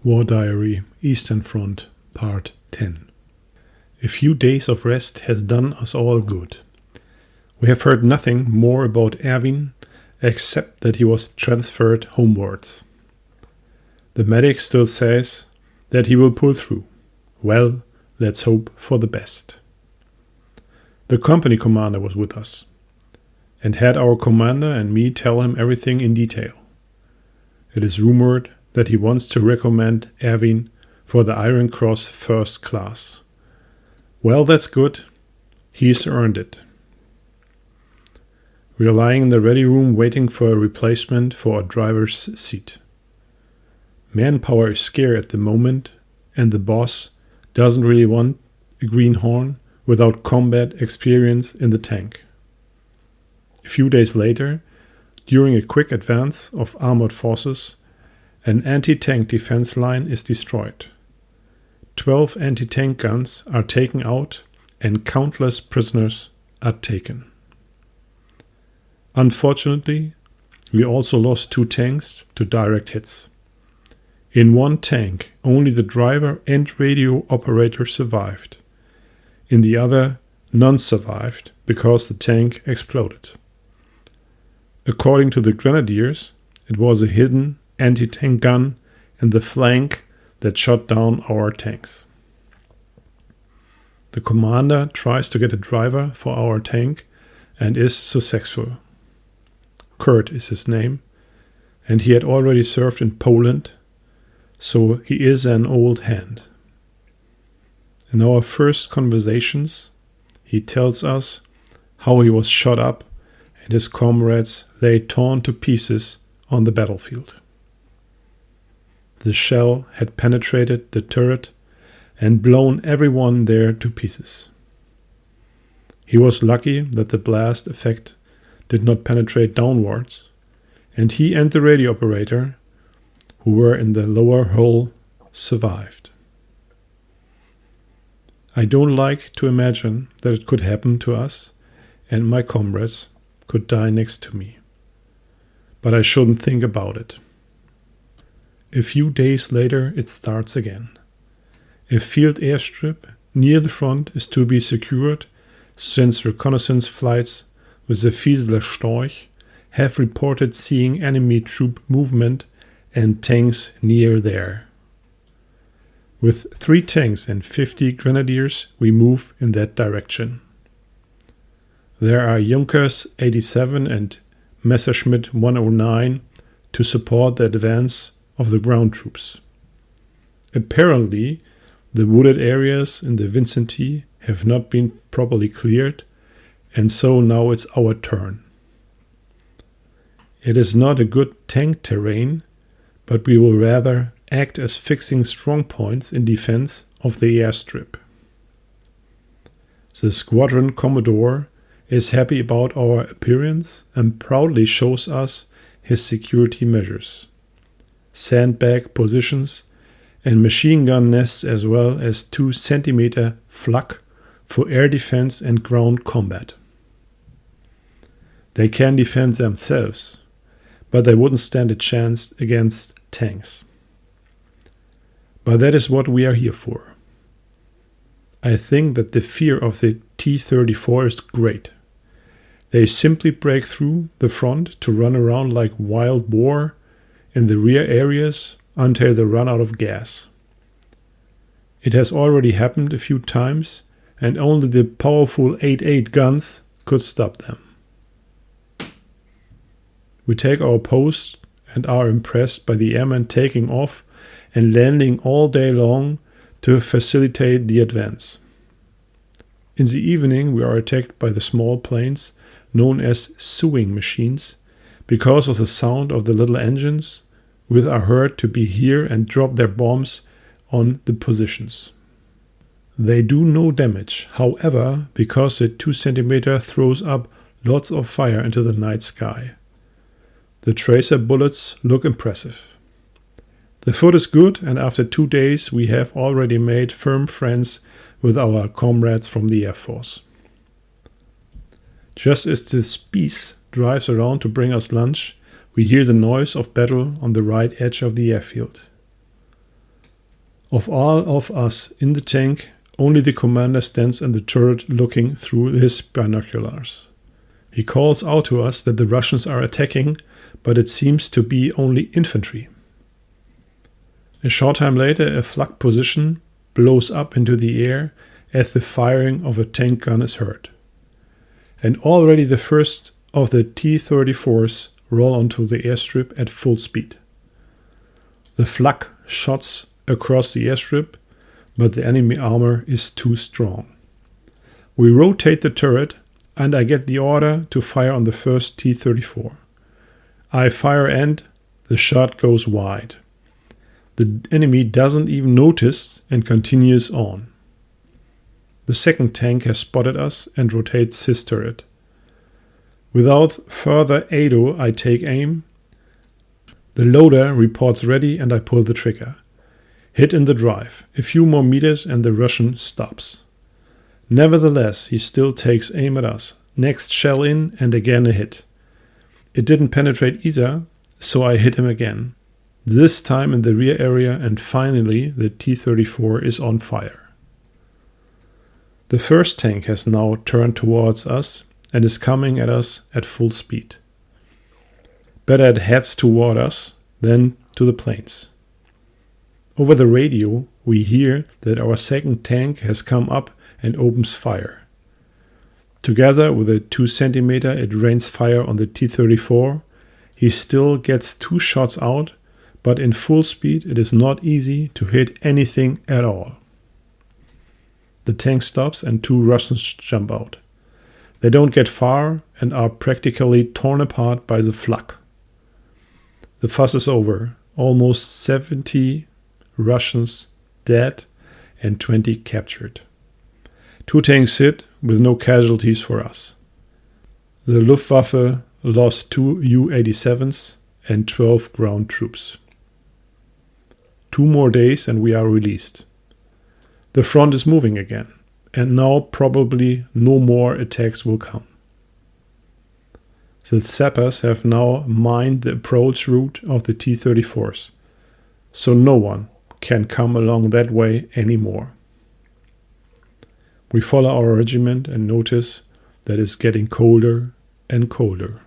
War Diary, Eastern Front, Part 10. A few days of rest has done us all good. We have heard nothing more about Erwin, except that he was transferred homewards. The medic still says that he will pull through. Well, let's hope for the best. The company commander was with us, and had our commander and me tell him everything in detail. It is rumored that he wants to recommend Erwin for the Iron Cross First Class. Well, that's good. He's earned it. We are lying in the ready room waiting for a replacement for a driver's seat. Manpower is scarce at the moment, and the boss doesn't really want a greenhorn without combat experience in the tank. A few days later, during a quick advance of armored forces, an anti-tank defense line is destroyed. 12 anti-tank guns are taken out and countless prisoners are taken. Unfortunately, we also lost 2 tanks to direct hits. In one tank, only the driver and radio operator survived. In the other, none survived because the tank exploded. According to the grenadiers, it was a hidden anti-tank gun in the flank that shot down our tanks. The commander tries to get a driver for our tank and is successful. Kurt is his name, and he had already served in Poland, so he is an old hand. In our first conversations, he tells us how he was shot up and his comrades lay torn to pieces on the battlefield. The shell had penetrated the turret and blown everyone there to pieces. He was lucky that the blast effect did not penetrate downwards, and he and the radio operator, who were in the lower hull, survived. I don't like to imagine that it could happen to us and my comrades could die next to me, but I shouldn't think about it. A few days later, it starts again. A field airstrip near the front is to be secured, since reconnaissance flights with the Fiesler Storch have reported seeing enemy troop movement and tanks near there. With 3 tanks and 50 grenadiers, we move in that direction. There are Junkers 87 and Messerschmitt 109 to support the advance of the ground troops. Apparently, the wooded areas in the Vincenti have not been properly cleared, and so now it's our turn. It is not a good tank terrain, but we will rather act as fixing strong points in defense of the airstrip. The squadron commodore is happy about our appearance and proudly shows us his security measures. Sandbag positions and machine gun nests, as well as 2 centimeter flak for air defense and ground combat. They can defend themselves, but they wouldn't stand a chance against tanks. But that is what we are here for. I think that the fear of the T-34 is great. They simply break through the front to run around like wild boar in the rear areas until they run out of gas. It has already happened a few times, and only the powerful 8.8 guns could stop them. We take our post and are impressed by the airmen taking off and landing all day long to facilitate the advance. In the evening, we are attacked by the small planes known as sewing machines because of the sound of the little engines, which are heard to be here and drop their bombs on the positions. They do no damage, however, because the 2 centimeter throws up lots of fire into the night sky. The tracer bullets look impressive. The food is good, and after 2 days we have already made firm friends with our comrades from the Air Force. Just as the Spieß drives around to bring us lunch, we hear the noise of battle on the right edge of the airfield. Of all of us in the tank, only the commander stands in the turret looking through his binoculars. He calls out to us that the Russians are attacking, but it seems to be only infantry. A short time later, a flak position blows up into the air as the firing of a tank gun is heard. And already the first of the T-34s roll onto the airstrip at full speed. The flak shots across the airstrip, but the enemy armor is too strong. We rotate the turret, and I get the order to fire on the first T-34. I fire and the shot goes wide. The enemy doesn't even notice and continues on. The second tank has spotted us and rotates his turret. Without further ado, I take aim. The loader reports ready and I pull the trigger. Hit in the drive. A few more meters and the Russian stops. Nevertheless, he still takes aim at us. Next shell in and again a hit. It didn't penetrate either, so I hit him again. This time in the rear area, and finally the T-34 is on fire. The first tank has now turned towards us and is coming at us at full speed. Better it heads toward us than to the plains. Over the radio, we hear that our second tank has come up and opens fire. Together with a 2 cm, it rains fire on the T-34. He still gets 2 shots out, but in full speed it is not easy to hit anything at all. The tank stops and 2 Russians jump out. They don't get far and are practically torn apart by the flak. The fuss is over. Almost 70 Russians dead and 20 captured. 2 tanks hit with no casualties for us. The Luftwaffe lost 2 U-87s and 12 ground troops. 2 more days and we are released. The front is moving again, and now probably no more attacks will come. The sappers have now mined the approach route of the T-34s, so no one can come along that way anymore. We follow our regiment and notice that it's getting colder and colder.